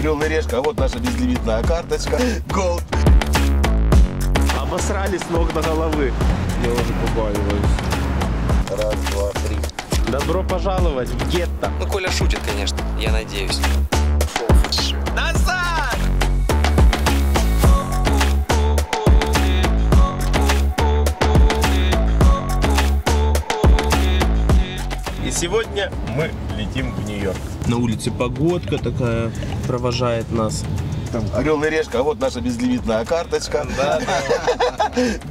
Орел и решка, а вот наша безлимитная карточка. Gold. Обосрали с ног до головы. Я уже побаиваюсь. Раз, два, три. Добро пожаловать в гетто. Ну, Коля шутит, конечно, я надеюсь. Назад! И сегодня мы летим в Нью-Йорк. На улице погодка такая провожает нас. Там Орел и решка, а вот наша безлимитная карточка. Да,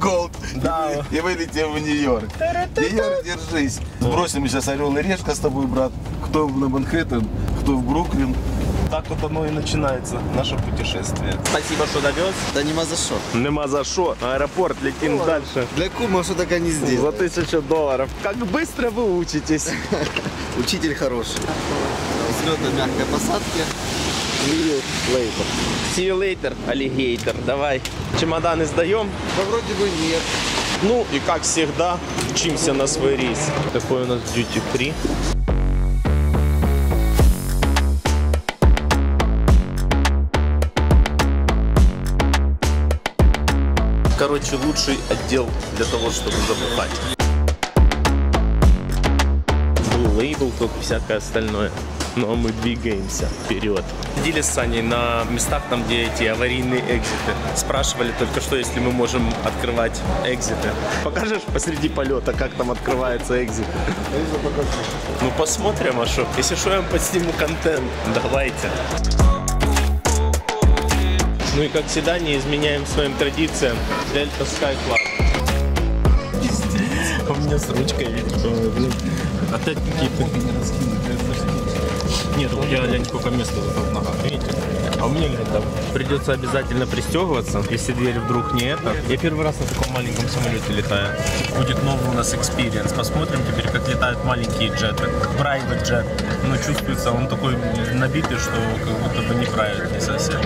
Gold. да. И вылетим в Нью-Йорк. Нью-Йорк, держись. Сбросим сейчас Орел и решка с тобой, брат. Кто на Манхэттен, кто в Бруклин. Так вот оно и начинается, наше путешествие. Спасибо, что довез. Да нема за что. Нема за что. Аэропорт, летим дальше. Для кума что так они здесь. За $1000. Как быстро вы учитесь. Учитель хороший. Взлетной мягкой посадки. See you later. See you later, аллигейтор. Давай. Чемоданы сдаем. Да вроде бы нет. Ну и как всегда, учимся на свой рейс. Такой у нас duty free. Короче, лучший отдел для того, чтобы забухать. Blue Label, тут всякое остальное. Ну а мы двигаемся вперед. Ходили с Саней на местах, там где эти аварийные экзиты. Спрашивали только что, если мы можем открывать экзиты. Покажешь посреди полета, как там открывается экзит? Ну посмотрим, а что? Если что, я вам подсниму контент. Давайте. Ну и как всегда, не изменяем своим традициям. Delta Sky Club. У меня с ручкой, видимо, опять какие-то... Нет, у тебя, глянь, сколько места в ногах, видите? А у меня, глянь, там придется обязательно пристегиваться, если дверь вдруг не это. Я первый раз на таком маленьком самолете летаю. Будет новый у нас экспириенс. Посмотрим теперь, как летают маленькие джеты. Private jet. Но чувствуется, он такой набитый, что как будто бы не private, не совсем.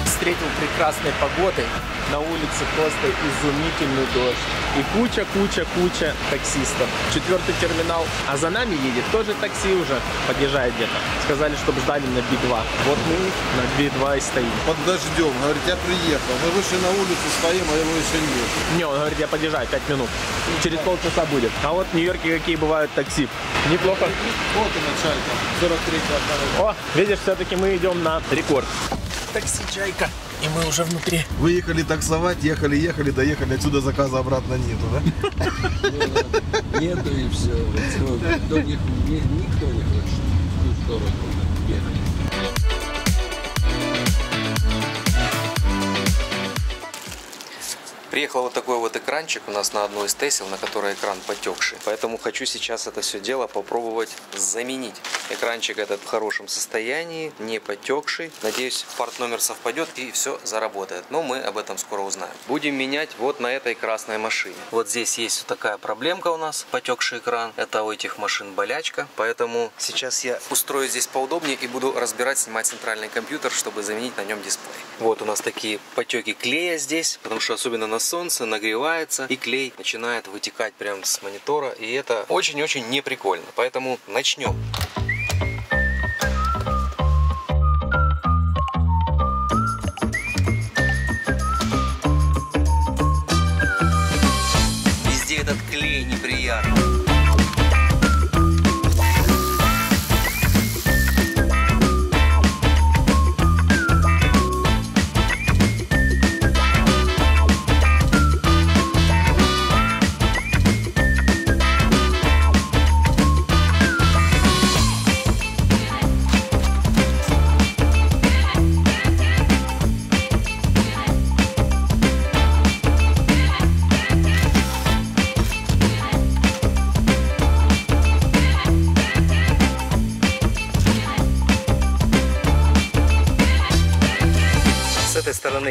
Встретил прекрасной погодой. На улице просто изумительный дождь. И куча таксистов. 4-й терминал. А за нами едет тоже такси уже. Подъезжает где-то. Сказали, чтобы ждали на B2. Вот мы на B2 и стоим. Под дождем. Говорит, я приехал. Мы вышли на улицу, стоим, а его еще нет. Не, он говорит, я подъезжаю 5 минут. Через полчаса будет. А вот в Нью-Йорке какие бывают такси. Неплохо. Вот и начальник. 43-й. О, видишь, все-таки мы идем на рекорд. Такси «Чайка». И мы уже внутри. Выехали таксовать, ехали, доехали, отсюда заказа обратно нету, да? Нету и все. Никто не хочет в ту сторону ехать. Приехал вот такой вот экранчик у нас на одной из Тесел, на которой экран потекший. Поэтому хочу сейчас это все дело попробовать заменить. Экранчик этот в хорошем состоянии, не потекший. Надеюсь, парт номер совпадет и все заработает. Но мы об этом скоро узнаем. Будем менять вот на этой красной машине. Вот здесь есть вот такая проблемка у нас, потекший экран. Это у этих машин болячка. Поэтому сейчас я устрою здесь поудобнее и буду разбирать, снимать центральный компьютер, чтобы заменить на нем дисплей. Вот у нас такие потеки клея здесь, потому что особенно на солнце нагревается и клей начинает вытекать прямо с монитора, и это очень-очень неприкольно. Поэтому начнем. Везде этот клей неприятный.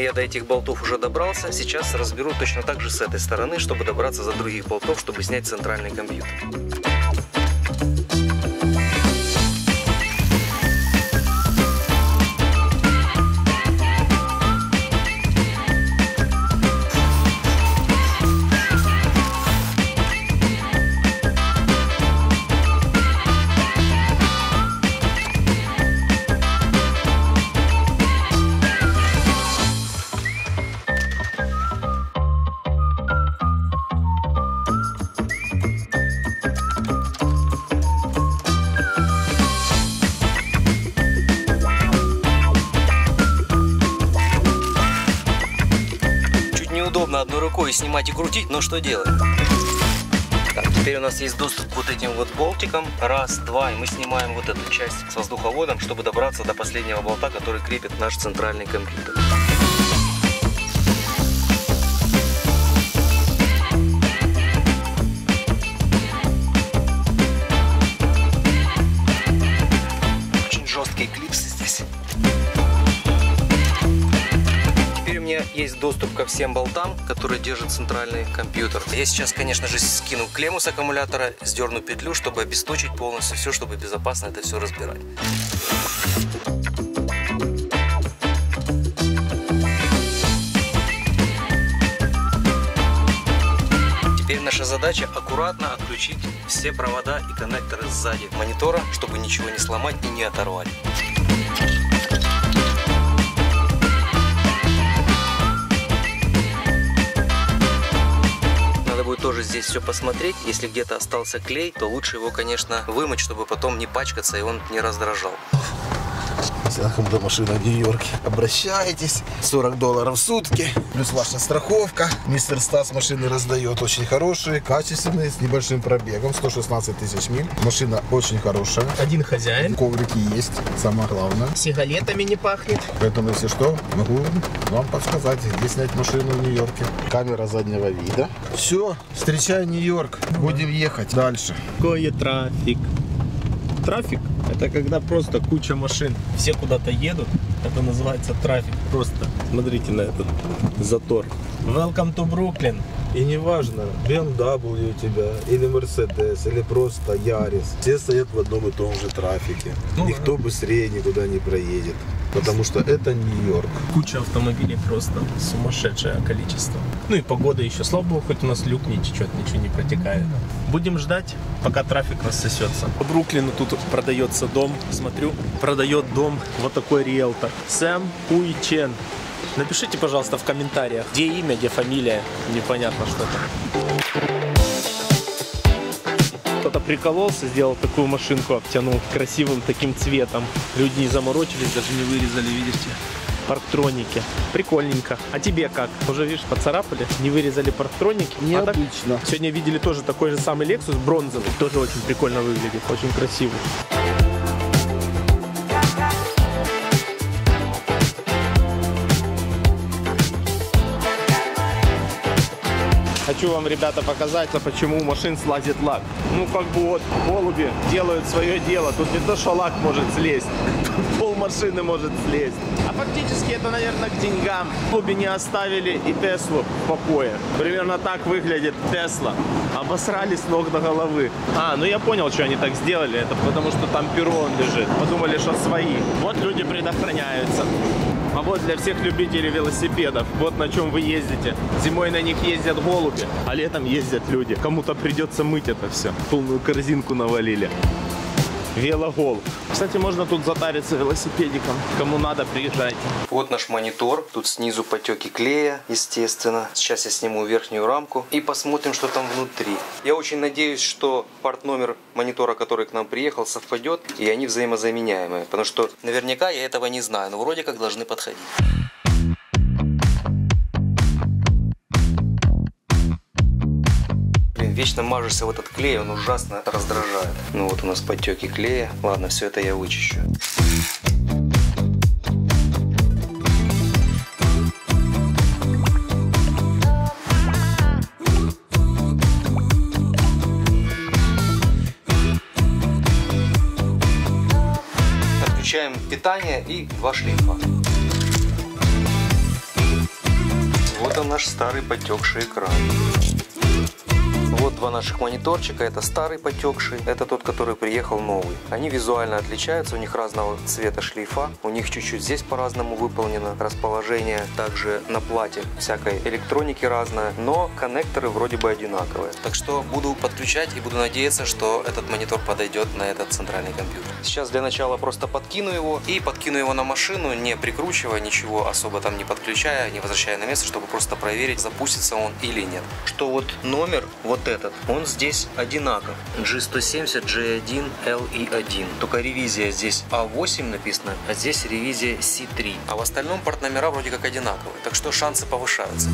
я до этих болтов уже добрался. Сейчас разберу точно так же с этой стороны, чтобы добраться до других болтов, чтобы снять центральный компьютер. Неудобно одной рукой снимать и крутить, но что делать? Так, теперь у нас есть доступ к вот этим вот болтикам. Раз, два, и мы снимаем вот эту часть с воздуховодом, чтобы добраться до последнего болта, который крепит наш центральный компьютер. Очень жесткие клипсы здесь. Теперь у меня есть доступ ко всем болтам, которые держат центральный компьютер. Я сейчас, конечно же, скину клемму с аккумулятора, сдерну петлю, чтобы обесточить полностью все, чтобы безопасно это все разбирать. Теперь наша задача аккуратно отключить все провода и коннекторы сзади монитора, чтобы ничего не сломать и не оторвать. Будет тоже здесь все посмотреть. Если где-то остался клей, то лучше его, конечно, вымыть, чтобы потом не пачкаться и он не раздражал. Если на кому-то машина в Нью-Йорке, обращайтесь. $40 в сутки. Плюс ваша страховка. Мистер Стас машины раздает очень хорошие, качественные, с небольшим пробегом. 116 тысяч миль. Машина очень хорошая. Один хозяин. Коврики есть, самое главное. Сигаретами не пахнет. Поэтому, если что, могу вам подсказать, где снять машину в Нью-Йорке. Камера заднего вида. Все, встречай Нью-Йорк. Будем ехать дальше. Какой трафик. Трафик — это когда просто куча машин, все куда-то едут. Это называется трафик. Просто смотрите на этот затор. Welcome to Brooklyn. И неважно, BMW у тебя, или Mercedes, или просто Yaris. Все стоят в одном и том же трафике. Никто быстрее никуда не проедет. Потому что это Нью-Йорк. Куча автомобилей, просто сумасшедшее количество. Ну и погода еще, слава богу, хоть у нас люк не течет, ничего не протекает. Будем ждать, пока трафик рассосется. По Бруклину тут продается дом. Смотрю, продает дом вот такой риэлтор. Сэм Уи Чен. Напишите, пожалуйста, в комментариях, где имя, где фамилия. Непонятно что-то. Кто-то прикололся, сделал такую машинку, обтянул красивым таким цветом. Люди не заморочились, даже не вырезали, видите, парктроники. Прикольненько. А тебе как? Уже, видишь, поцарапали? Не вырезали парктроники? Необычно. А так, сегодня видели тоже такой же самый Lexus бронзовый. Тоже очень прикольно выглядит, очень красивый. Хочу вам, ребята, показать, почему у машин слазит лак. Ну, как бы вот голуби делают свое дело. Тут не то, что лак может слезть, пол машины может слезть. А фактически это, наверное, к деньгам. Голуби не оставили и Теслу в покое. Примерно так выглядит Тесла. Обосрали с ног до головы. Ну я понял, что они так сделали. Это потому, что там перрон лежит. Подумали, что свои. Вот люди предохраняются. А вот для всех любителей велосипедов, вот на чем вы ездите. Зимой на них ездят голуби, а летом ездят люди. Кому-то придется мыть это все. Полную корзинку навалили. Велогол. Кстати, можно тут затариться велосипедиком. Кому надо, приезжайте. Вот наш монитор. Тут снизу потеки клея, естественно. Сейчас я сниму верхнюю рамку и посмотрим, что там внутри. Я очень надеюсь, что партномер монитора, который к нам приехал, совпадет, и они взаимозаменяемые. Потому что наверняка я этого не знаю, но вроде как должны подходить. Вечно мажешься в этот клей, он ужасно раздражает. Ну вот у нас потеки клея. Ладно, все это я вычищу. Отключаем питание и 2 шлейфа. это наш старый потекший экран. Вот два наших мониторчика, это старый потекший, это тот, который приехал новый. Они визуально отличаются, у них разного цвета шлейфа, у них чуть-чуть здесь по-разному выполнено расположение, также на плате всякой электроники разная, но коннекторы вроде бы одинаковые. Так что буду подключать и буду надеяться, что этот монитор подойдет на этот центральный компьютер. Сейчас для начала просто подкину его и подкину его на машину, не прикручивая ничего, особо там не подключая, не возвращая на место, чтобы просто проверить, запустится он или нет. Что вот номер, вот этот, он здесь одинаков. G170, G1, LE1. Только ревизия здесь A8 написано, а здесь ревизия C3. А в остальном портномера вроде как одинаковые, так что шансы повышаются.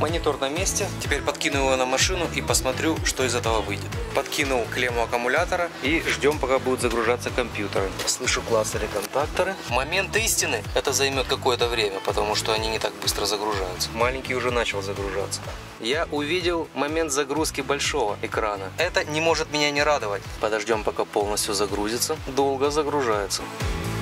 Монитор на месте, теперь подкину его на машину и посмотрю, что из этого выйдет. Подкинул клемму аккумулятора и ждем, пока будут загружаться компьютеры. Слышу, клацали контакторы. Момент истины, это займет какое-то время, потому что они не так быстро загружаются. Маленький уже начал загружаться. Я увидел момент загрузки большого экрана. Это не может меня не радовать. Подождем, пока полностью загрузится. Долго загружается.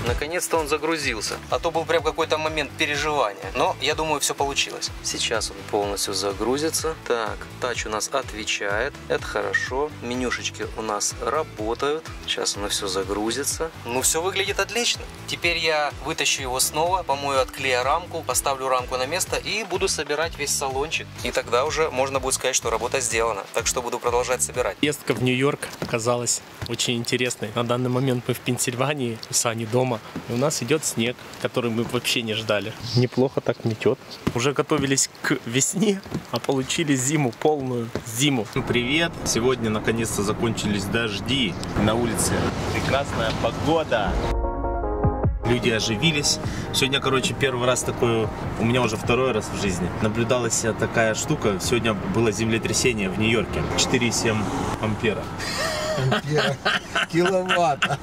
Наконец-то он загрузился. А то был прям какой-то момент переживания. Но я думаю, все получилось. Сейчас он полностью загрузится. Так, тач у нас отвечает. Это хорошо. Менюшечки у нас работают. Сейчас оно все загрузится. Ну, все выглядит отлично. Теперь я вытащу его снова, помою от клея рамку, поставлю рамку на место и буду собирать весь салончик. И тогда уже можно будет сказать, что работа сделана. Так что буду продолжать собирать. Поездка в Нью-Йорк оказалась очень интересной. На данный момент мы в Пенсильвании, у Сани дома. И у нас идет снег, который мы вообще не ждали. Неплохо так метет. Уже готовились к весне, а получили зиму, полную зиму. Привет! Сегодня наконец-то закончились дожди. На улице прекрасная погода. Люди оживились. Сегодня, короче, первый раз такое, у меня уже второй раз в жизни. Наблюдалась такая штука. Сегодня было землетрясение в Нью-Йорке. 4,7 ампера. Киловатта.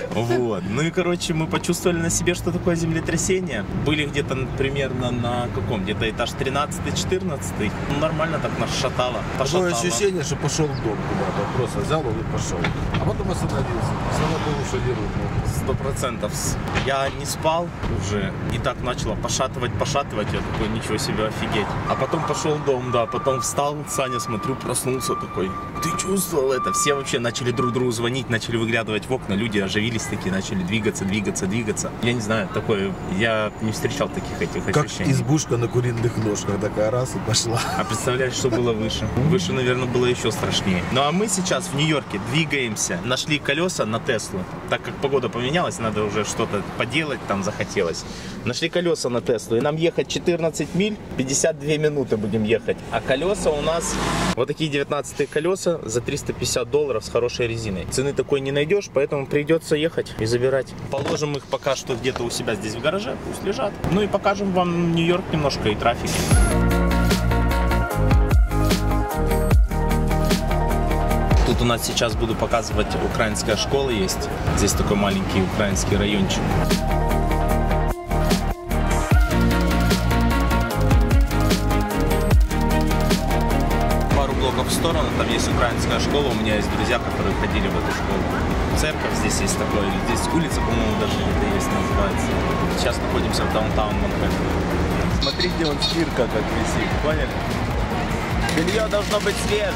Вот. Ну и, короче, мы почувствовали на себе, что такое землетрясение. Были где-то примерно на каком? Где-то этаж 13-14. Ну, нормально так нас шатало. Такое ощущение, что пошел в дом куда-то. Просто взял его и пошел. А потом остановился. Слава богу, что не рухнул. 100%. Я не спал уже. И так начало пошатывать. Я такой, ничего себе, офигеть. А потом пошел в дом, да. Потом встал, Саня, смотрю, проснулся такой. Ты чувствовал это? Все вообще начали друг другу звонить, начали выглядывать в окна. Люди оживились такие, начали двигаться. Я не знаю, такое, я не встречал таких этих как ощущений. Как избушка на куриных ножках, такая раз и пошла. А представляешь, что было выше? Выше, наверное, было еще страшнее. Ну а мы сейчас в Нью-Йорке двигаемся. Нашли колеса на Теслу. Так как погода поменялась, надо уже что-то поделать, там захотелось. Нашли колеса на Теслу. И нам ехать 14 миль, 52 минуты будем ехать. А колеса у нас вот такие 19-е колеса за $350 с хорошей резиной. Цены такой не найдешь, поэтому придется ехать и забирать. Положим их пока что где-то у себя здесь в гараже, пусть лежат. Ну и покажем вам Нью-Йорк немножко и трафик. Тут у нас сейчас буду показывать, украинская школа есть. Здесь такой маленький украинский райончик. Пару блоков в сторону, там есть украинская школа. У меня есть друзья, которые ходили в эту школу. Церковь здесь есть такой, здесь улица, по-моему, даже где-то есть, называется. Сейчас находимся в даунтаун Манхэттен. Смотри, где он стирка как висит, поняли? Белье должно быть свежим.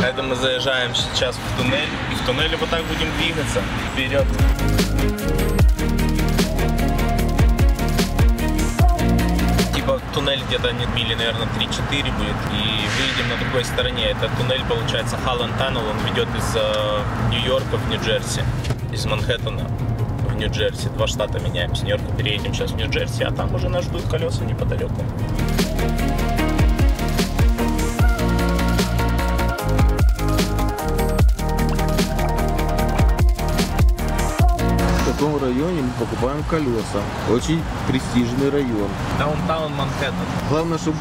Это мы заезжаем сейчас в туннель, и в туннеле вот так будем двигаться вперед. туннель где-то не мили, наверное, 3-4 будет. И выйдем на другой стороне. Это туннель, получается, Holland Tunnel. Он ведет из Нью-Йорка в Нью-Джерси. Из Манхэттена в Нью-Джерси. 2 штата меняем. С Нью-Йорка переедем сейчас в Нью-Джерси. А там уже нас ждут колеса неподалеку. В каком районе мы покупаем колеса? Очень престижный район. Даунтаун Манхэттен. Главное, чтобы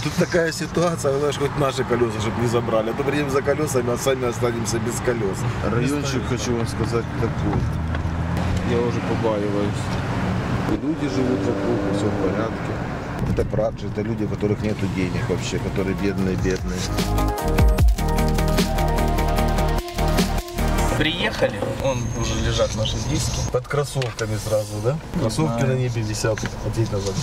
тут такая ситуация, знаешь, хоть наши колеса, чтобы не забрали. А то приедем за колесами, а сами останемся без колес. Райончик, хочу вам сказать, такой. Я уже побаиваюсь. И люди живут вокруг, и все в порядке. Это праджи, это люди, у которых нету денег вообще, которые бедные. Приехали, уже лежат наши диски. Под кроссовками сразу, да? Кроссовки на небе висят. Отъедь назад.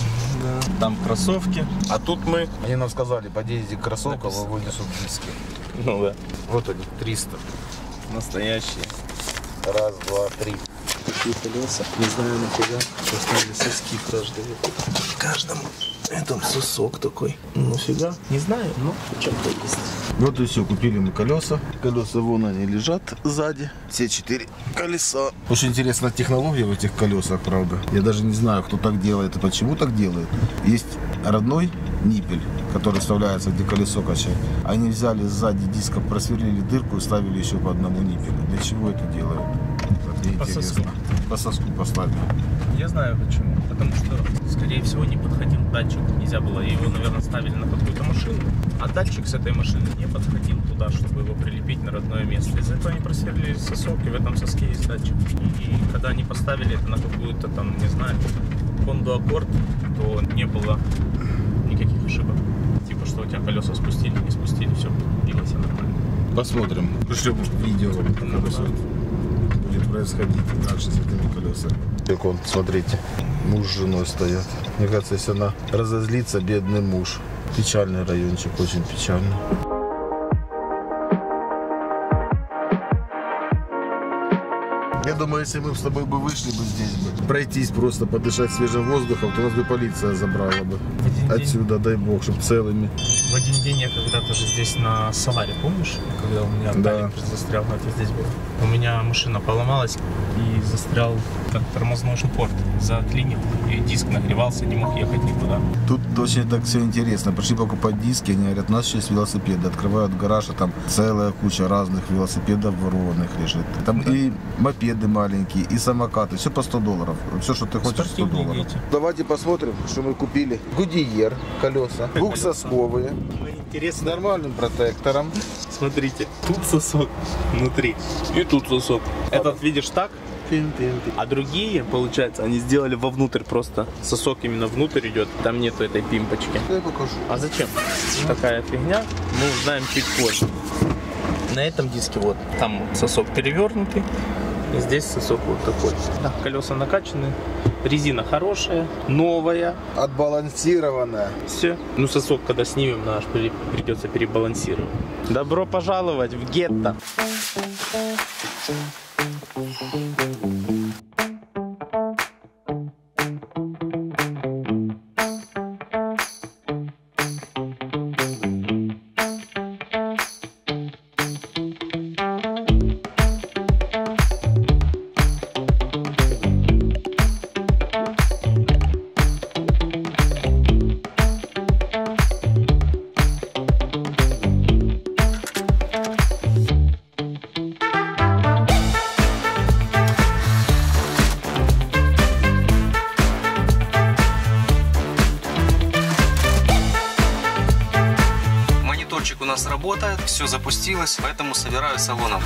Да. Там кроссовки, а тут мы... Они нам сказали, подъедете к кроссовкам, а вынесут диски. Ну да. Вот они, 300. Настоящие. Раз, два, три. Такие колеса. Не знаю нафига. Поставили соски каждый. В каждом этом сосок такой. Нафига? Не знаю, но что-то есть. Вот и все, купили мы колеса. Колеса вон они лежат сзади. Все 4 колеса. Очень интересная технология в этих колесах, правда. Я даже не знаю, кто так делает и почему так делает. Есть родной ниппель, который вставляется, где колесо качает. Они взяли сзади диска, просверлили дырку и ставили еще по одному ниппелю. Для чего это делают? По соску. По соску поставили. Я знаю почему. Потому что, скорее всего, не подходил датчик. Нельзя было. Его, наверное, ставили на какую-то машину. А датчик с этой машины не подходил туда, чтобы его прилепить на родное место. Из-за этого они просверлили сосок, и в этом соске есть датчик. И когда они поставили это на какую-то там, не знаю, Honda Accord, то не было никаких ошибок. Типа, что у тебя колеса спустили, не спустили, все билось нормально. Посмотрим. Пришлем видео, как все будет происходить дальше с этими колесами. Как он, смотрите, муж с женой стоят. Мне кажется, если она разозлится, бедный муж. Печальный райончик, очень печальный. Я думаю, если мы с тобой бы вышли бы здесь бы, пройтись просто, подышать свежим воздухом, то нас бы полиция забрала бы отсюда, дай бог, чтобы целыми. В один день я когда-то же здесь на Саларе, помнишь? Когда у меня Талик застрял, это здесь было. У меня машина поломалась и застрял как тормозной порт. Заклинил, и диск нагревался, не мог ехать никуда. Тут очень так все интересно. Пришли покупать диски, они говорят, у нас сейчас велосипеды. Открывают гараж, а там целая куча разных велосипедов ворованных лежит. Там и мопеды маленькие, и самокаты. Все по $100. Все, что ты хочешь, $100. Дети. Давайте посмотрим, что мы купили. Гудиер колеса, двухсосковые, с нормальным протектором. Смотрите, тут сосок внутри и тут сосок. Этот видишь так, а другие, получается, они сделали вовнутрь просто. Сосок именно внутрь идет, там нету этой пимпочки. Я покажу. А зачем? Такая фигня, мы узнаем чуть позже. На этом диске вот, там сосок перевернутый, и здесь сосок вот такой. Да, колеса накачаны, резина хорошая, новая. Отбалансированная. Все. Ну сосок, когда снимем, наш придется перебалансировать. Добро пожаловать в гетто. Мониторчик у нас работает, все запустилось, поэтому собираю салоном.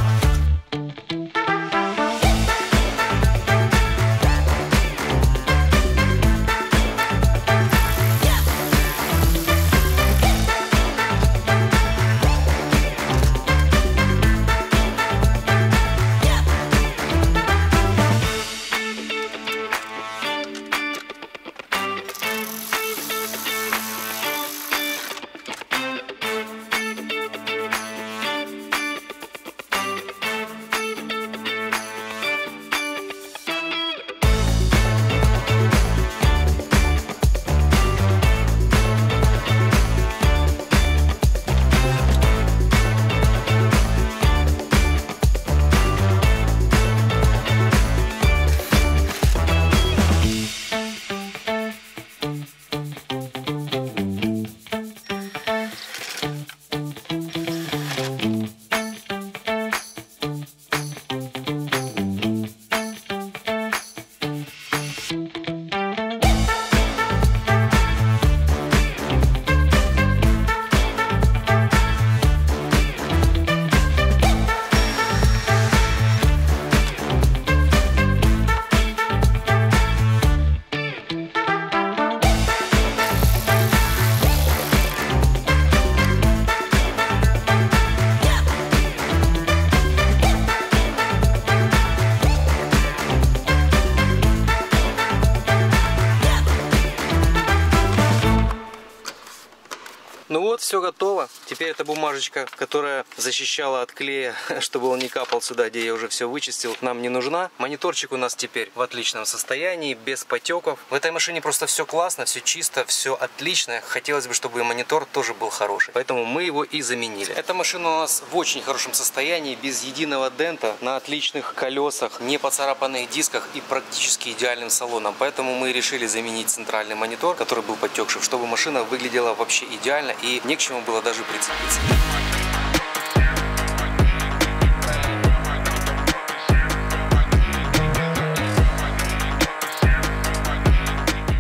Ну вот, все готово. Теперь эта бумажечка, которая защищала от клея, чтобы он не капал сюда, где я уже все вычистил, нам не нужна. Мониторчик у нас теперь в отличном состоянии, без потеков. В этой машине просто все классно, все чисто, все отлично. Хотелось бы, чтобы и монитор тоже был хороший. Поэтому мы его и заменили. Эта машина у нас в очень хорошем состоянии, без единого дента, на отличных колесах, не поцарапанных дисках и практически идеальным салоном. Поэтому мы решили заменить центральный монитор, который был потекший, чтобы машина выглядела вообще идеально и не к чему было даже прицепиться.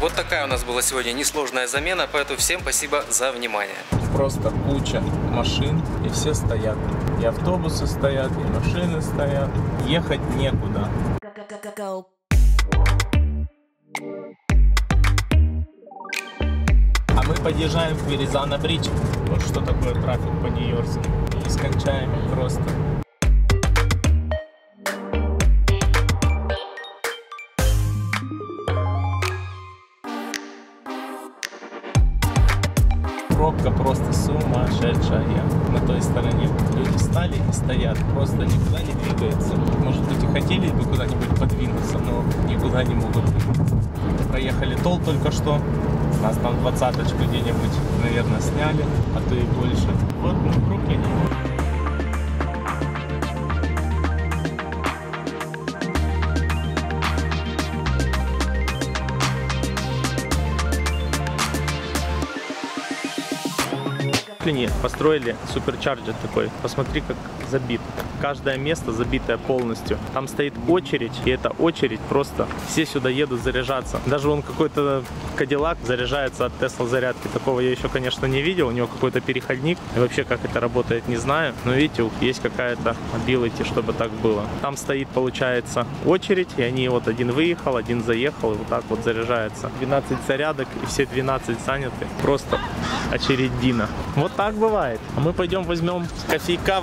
Вот такая у нас была сегодня несложная замена, поэтому всем спасибо за внимание. Просто куча машин, и все стоят. И автобусы стоят, и машины стоят. Ехать некуда. А мы подъезжаем в Веризано-Бридж. Вот что такое трафик по-нью-йоркски. Нескончаемый просто. Пробка просто сумасшедшая. На той стороне люди стали и стоят, просто никуда не двигаются. Может быть, и хотели бы куда-нибудь подвинуться, но никуда не могут двинуться. Проехали Толл только что. Нас там 20-очку где-нибудь, наверное, сняли, а то и больше. Вот мы в Бруклине. Построили суперчарджер такой. Посмотри, как забит. Каждое место забитое полностью. Там стоит очередь, и эта очередь просто все сюда едут заряжаться. Даже вон какой-то Кадиллак заряжается от Tesla зарядки. Такого я еще, конечно, не видел. У него какой-то переходник. И вообще, как это работает, не знаю. Но видите, есть какая-то ability, чтобы так было. Там стоит, получается, очередь, и они вот один выехал, один заехал, и вот так вот заряжается. 12 зарядок, и все 12 заняты. Просто очередина. Вот так бывает. А мы пойдем возьмем кофейка,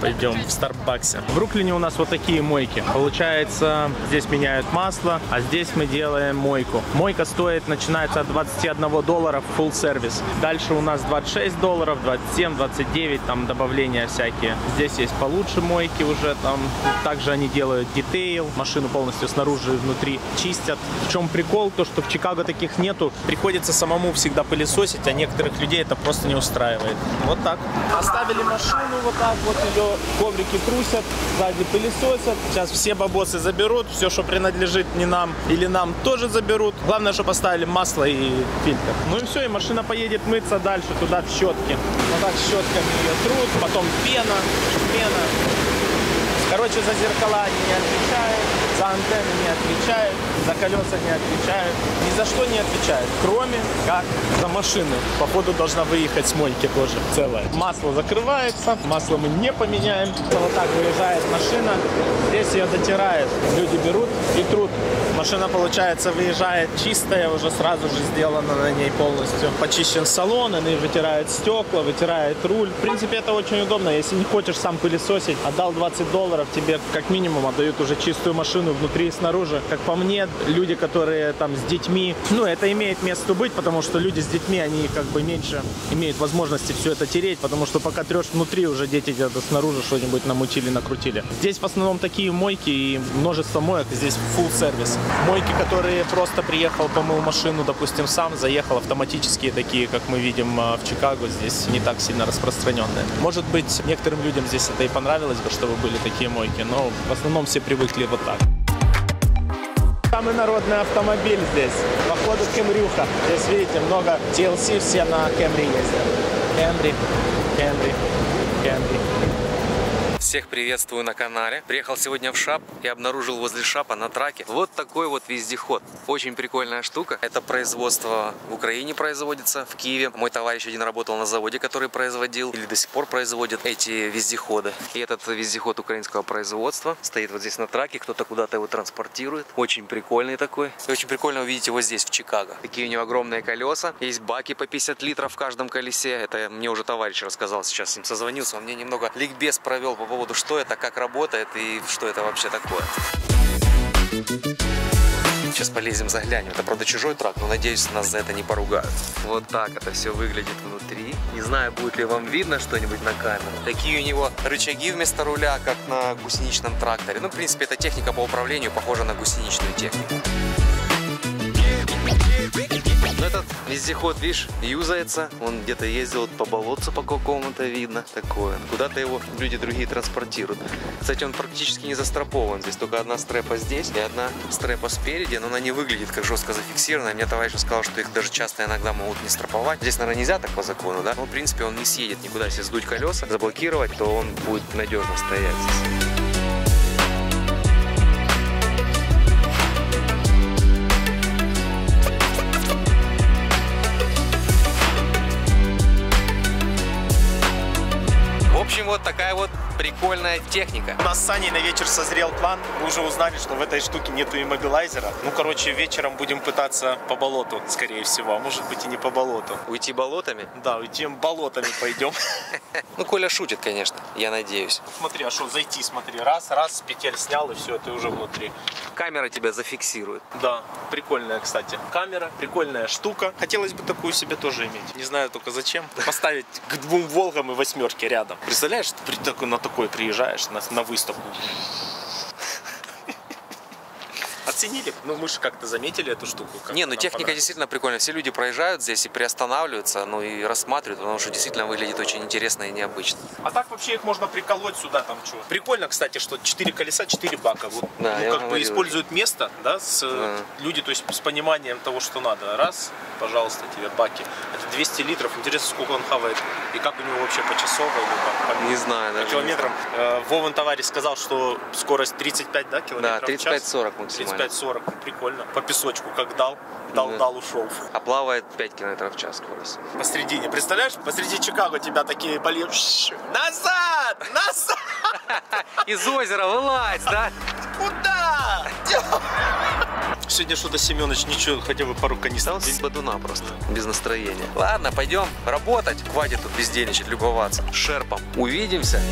пойдем в Старбаксе. В Бруклине у нас вот такие мойки. Получается, здесь меняют масло, а здесь мы делаем мойку. Мойка стоит, начинается от $21 full сервис. Дальше у нас $26, 27, 29, там добавления всякие. Здесь есть получше мойки уже, там также они делают детейл, машину полностью снаружи и внутри чистят. В чем прикол? То, что в Чикаго таких нету, приходится самому всегда пылесосить, а некоторых людей это просто не устраивает. Вот так. Оставили машину вот так вот, ее коврики трусят, сзади пылесосят. Сейчас все бабосы заберут, все, что принадлежит не нам или нам, тоже заберут. Главное, что поставили масло и фильтр. Ну и все, и машина поедет мыться дальше туда в щетки. Вот так щетками ее трут, потом пена. Короче, за зеркала они не отвечают, за антенны не отвечают, за колеса не отвечают, ни за что не отвечают, кроме как за машину. Походу должна выехать с мойки тоже целая. Масло закрывается, масло мы не поменяем. Вот так выезжает машина, здесь ее дотирают, люди берут и трут. Машина, получается, выезжает чистая, уже сразу же сделана на ней полностью. Почищен салон, они вытирают стекла, вытирают руль. В принципе, это очень удобно. Если не хочешь сам пылесосить, отдал $20, тебе как минимум отдают уже чистую машину внутри и снаружи. Как по мне, люди, которые там с детьми, ну, это имеет место быть, потому что люди с детьми, они как бы меньше имеют возможности все это тереть, потому что пока трешь внутри, уже дети где-то снаружи что-нибудь намутили, накрутили. Здесь в основном такие мойки и множество моек, здесь full сервис. Мойки, которые просто приехал, помыл машину, допустим, сам, заехал, автоматические такие, как мы видим в Чикаго, здесь не так сильно распространенные. Может быть, некоторым людям здесь это и понравилось бы, чтобы были такие мойки, но в основном все привыкли вот так. Самый народный автомобиль здесь, походу, Кемрюха. Здесь, видите, много TLC, все на Кемри ездят. Кемри. Всех приветствую на канале. Приехал сегодня в Шап и обнаружил возле Шапа на траке вот такой вот вездеход. Очень прикольная штука. Это производство в Украине производится, в Киеве. Мой товарищ один работал на заводе, который производил или до сих пор производит эти вездеходы. И этот вездеход украинского производства стоит вот здесь на траке. Кто-то куда-то его транспортирует. Очень прикольный такой. И очень прикольно увидеть его здесь, в Чикаго. Такие у него огромные колеса. Есть баки по 50 литров в каждом колесе. Это мне уже товарищ рассказал. Сейчас с ним созвонился. Он мне немного ликбез провел по поводу, что это, как работает и что это вообще такое. Сейчас полезем, заглянем. Это, правда, чужой трак, но, надеюсь, нас за это не поругают. Вот так это все выглядит внутри. Не знаю, будет ли вам видно что-нибудь на камеру. Такие у него рычаги вместо руля, как на гусеничном тракторе. Ну, в принципе, эта техника по управлению похожа на гусеничную технику. Но этот вездеход, видишь, юзается. Он где-то ездил по болотцу по какому-то, видно такое. Куда-то его люди другие транспортируют. Кстати, он практически не застрахован. Здесь только одна стрепа здесь и одна стрепа спереди, но она не выглядит как жестко зафиксированная. Мне товарищ сказал, что их даже часто иногда могут не страховать. Здесь, наверное, нельзя так по закону, да? Но, в принципе, он не съедет никуда. Если сдуть колеса, заблокировать, то он будет надежно стоять здесь. В общем, вот такая вот прикольная техника. У нас с Саней на вечер созрел план. Мы уже узнали, что в этой штуке нету иммобилайзера. Ну, короче, вечером будем пытаться по болоту, скорее всего. А может быть и не по болоту. Уйти болотами? Да, уйти болотами пойдем. Ну, Коля шутит, конечно, я надеюсь. Смотри, а что, зайти, смотри. Раз, с петель снял, и все, ты уже внутри. Камера тебя зафиксирует. Да, прикольная, кстати. Камера, прикольная штука. Хотелось бы такую себе тоже иметь. Не знаю только зачем. Поставить к 2 Волгам и 8 рядом. Представляешь, ты на такой приезжаешь на выставку. Оценили? Ну, мы же как-то заметили эту штуку. Не, ну техника действительно прикольная. Все люди проезжают здесь и приостанавливаются, ну и рассматривают, потому что действительно выглядит очень интересно и необычно. А так вообще их можно приколоть сюда, там что. Прикольно, кстати, что 4 колеса, 4 бака. Вот, да, ну, как бы используют место, да, люди, то есть с пониманием того, что надо. Раз, пожалуйста, тебе баки. Это 200 литров. Интересно, сколько он хавает и как у него вообще почасово или как? Не знаю, даже километрам. Вован товарищ сказал, что скорость 35, да, километров да, в час? 35-40 максимально. 35-40, прикольно. По песочку как дал, ушел. А плавает 5 км в час скорость. Посредине, представляешь, посреди Чикаго тебя такие болеют. Назад! Назад! Из озера вылазь, да? Куда? Сегодня что-то Семёныч ничего, хотя бы пару канистр. Без бодуна просто, без настроения. Ладно, пойдем работать. Хватит тут бездельничать, любоваться. Шерпом. Увидимся.